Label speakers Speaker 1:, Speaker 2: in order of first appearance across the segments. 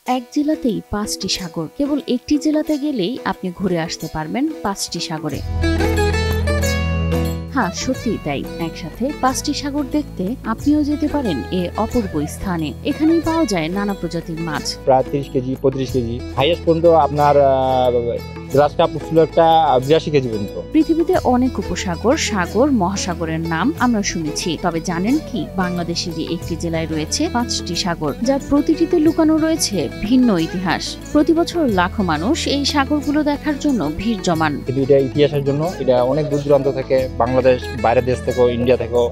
Speaker 1: এক জেলাতেই ৫টি সাগর। কেবল একটি জেলাতে গেলেই আপনি ঘুরে আসতে পারবেন ৫টি সাগরে। হ্যাঁ, সত্যিই তাই। একসাথে ৫টি সাগর দেখতে আপনিও যেতে পারেন এ অপূর্ব স্থানে। এখানেই পাওয়া যায় নানা প্রজাতির মাছ।
Speaker 2: প্রায় ৩০ কেজি ৩৫ কেজি হাইয়েস্ট পর্যন্ত আপনার গ্লাস কাপ ছিল একটা ৮২ কেজি পর্যন্ত।
Speaker 1: পৃথিবীতে অনেক উপসাগর, সাগর, মহাসাগরের নাম আমরা শুনেছি। তবে জানেন কি, বাংলাদেশেরই একটি জেলায় রয়েছে ৫টি সাগর, যার প্রতিটিতে লুকানো রয়েছে ভিন্ন ইতিহাস। প্রতি বছর লাখো মানুষ এই সাগরগুলো দেখার জন্য ভিড় জমান।
Speaker 2: কিন্তু এটা ইতিহাসের জন্য এটা অনেক দূর দূরান্ত থেকে, বাংলাদেশ, বাইরের দেশ থেকেও, ইন্ডিয়া থেকেও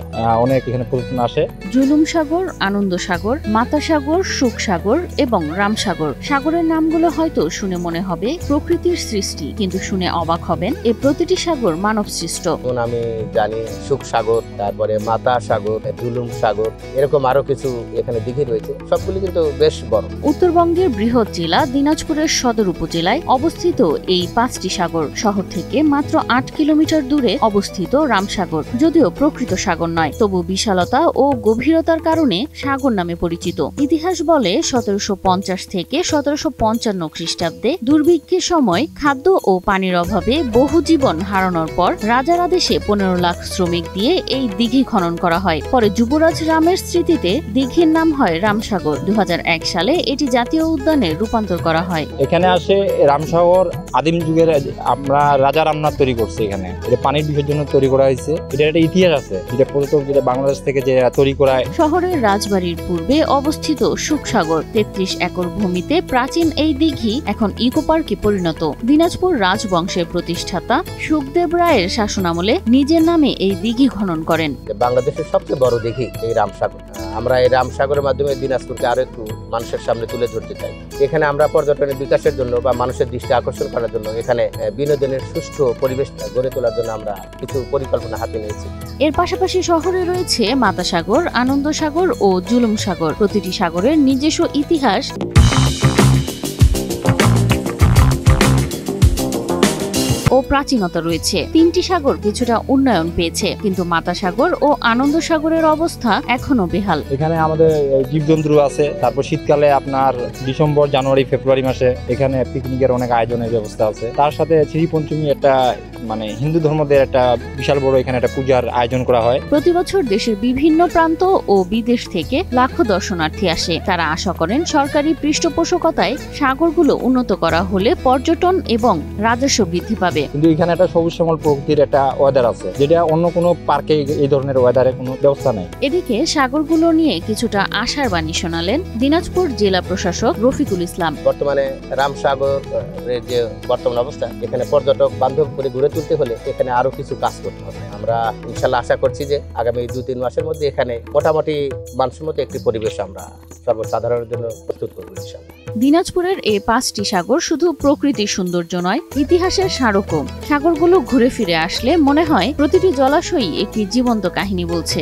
Speaker 2: অনেক এখানে পর্যটন আসে।
Speaker 1: জুলুম সাগর, আনন্দ সাগর, মাতা সাগর, সুখ সাগর এবং রামসাগর। সাগরের নামগুলো হয়তো শুনে মনে হবে প্রকৃতির সৃষ্টি, কিন্তু শুনে অবাক হবেন এ প্রতিটি সাগর মানব সৃষ্ট।
Speaker 3: আমি জানি সুখ সাগর, তারপরে মাতা সাগর, জুলুম সাগর, এরকম আরো কিছু এখানে দিঘি রয়েছে। সবগুলি কিন্তু বেশ বড়।
Speaker 1: উত্তরবঙ্গের বৃহৎ জেলা দিনাজপুরের সদর উপজেলায় অবস্থিত এই ৫টি সাগর। শহর থেকে মাত্র ৮ কিলোমিটার দূরে অবস্থিত রামসাগর যদিও প্রকৃত সাগর নয়, তবু বিশালতা ও গভীরতার কারণে সাগর নামে পরিচিত। ইতিহাস বলে ১৭৫০ থেকে ১৭৫৫ খ্রিস্টাব্দে দুর্ভিক্ষের সময় খাদ্য ও পানির অভাবে বহু জীবন হারানোর পর রাজার আদেশে ১৫ লাখ শ্রমিক দিয়ে এই দিঘি খনন করা হয়। পরে যুবরাজ রামের স্মৃতিতে দিঘির নাম হয় রামসাগর। ২০০১ সালে এটি জাতীয় উদ্যানে রূপান্তর করা হয়।
Speaker 2: এখানে আসে রামসাগর আদিম যুগের আমরা রাজা রামনাথ তৈরি করছে। এখানে এটা পানির বিষয়ের জন্য তৈরি করা হয়েছে। এটা একটা ইতিহাস আছে, যেটা পর্যটক যেটা বাংলাদেশ থেকে যে তৈরি করা হয়।
Speaker 1: শহরের রাজবাড়ির পূর্বে অবস্থিত সুখসাগর ৩৩ একর ভূমিতে প্রাচীন এই দিঘি এখন ইকো পার্কে পরিণত। দিনাজপুর রাজবংশের প্রতিষ্ঠাতা সুখদেব রায়ের শাসনামলে নিজের নামে এই দিঘি খনন করেন।
Speaker 3: বাংলাদেশের সবচেয়ে বড় দিঘি এই রামসাগর। আমরা এই রামসাগরের মাধ্যমে দিনাজপুরকে আরো একটু মানুষের সামনে তুলে ধরতে চাই। এখানে আমরা পর্যটনের বিকাশের জন্য বা মানুষের দৃষ্টি আকর্ষণ করার জন্য, এখানে বিনোদনের সুষ্ঠু পরিবেশ গড়ে তোলার জন্য আমরা কিছু পরিকল্পনা হাতে নিয়েছি।
Speaker 1: এর পাশাপাশি শহরে রয়েছে মাতা সাগর, আনন্দ সাগর ও জুলুম সাগর। প্রতিটি সাগরের নিজস্ব ইতিহাস ও প্রাচীনতা রয়েছে। ৩টি সাগর কিছুটা উন্নয়ন পেয়েছে, কিন্তু মাতা সাগর ও আনন্দ সাগরের অবস্থা এখনো বেহাল।
Speaker 2: এখানে আমাদের জীবজন্তু আছে। তারপর শীতকালে আপনার ডিসেম্বর, জানুয়ারি, ফেব্রুয়ারি মাসে এখানে পিকনিকের অনেক আয়োজনের ব্যবস্থা আছে। তার সাথে শ্রী পঞ্চমী একটা হিন্দু ধর্মদের একটা বিশাল বড় এখানে একটা পূজার আয়োজন করা হয়।
Speaker 1: প্রতি বছর দেশের বিভিন্ন প্রান্ত ও বিদেশ থেকে লাখো দর্শনার্থী আসে। তারা আশা করেন সরকারি পৃষ্ঠপোষকতায় সাগরগুলো উন্নত করা হলে পর্যটন এবং রাজস্ব বৃদ্ধি পাবে।
Speaker 2: কিন্তু এখানে একটা সবুজ শ্যামল প্রকৃতির একটা ওয়েদার আছে, যেটা অন্য কোনো পার্কে এই ধরনের ওয়েদারের কোনো ব্যবস্থা নেই।
Speaker 1: এদিকে সাগরগুলো নিয়ে কিছুটা আশার বাণী শোনালেন দিনাজপুর জেলা প্রশাসক রফিকুল ইসলাম।
Speaker 3: বর্তমানে রামসাগরের যে বর্তমান অবস্থা, এখানে পর্যটক বান্ধব করে গড়ে তুলতে হলে এখানে আরো কিছু কাজ করতে হবে। আমরা ইনশাল্লাহ আশা করছি যে আগামী ২-৩ মাসের মধ্যে এখানে মোটামুটি মানুষের মধ্যে একটি পরিবেশ আমরা সর্বসাধারণের জন্য প্রস্তুত করবো ইনশাল্লাহ।
Speaker 1: দিনাজপুরের এই ৫টি সাগর শুধু প্রকৃতির সৌন্দর্য নয়, ইতিহাসের স্মারকও। সাগরগুলো ঘুরে ফিরে আসলে মনে হয় প্রতিটি জলাশয়ই একটি জীবন্ত কাহিনী বলছে।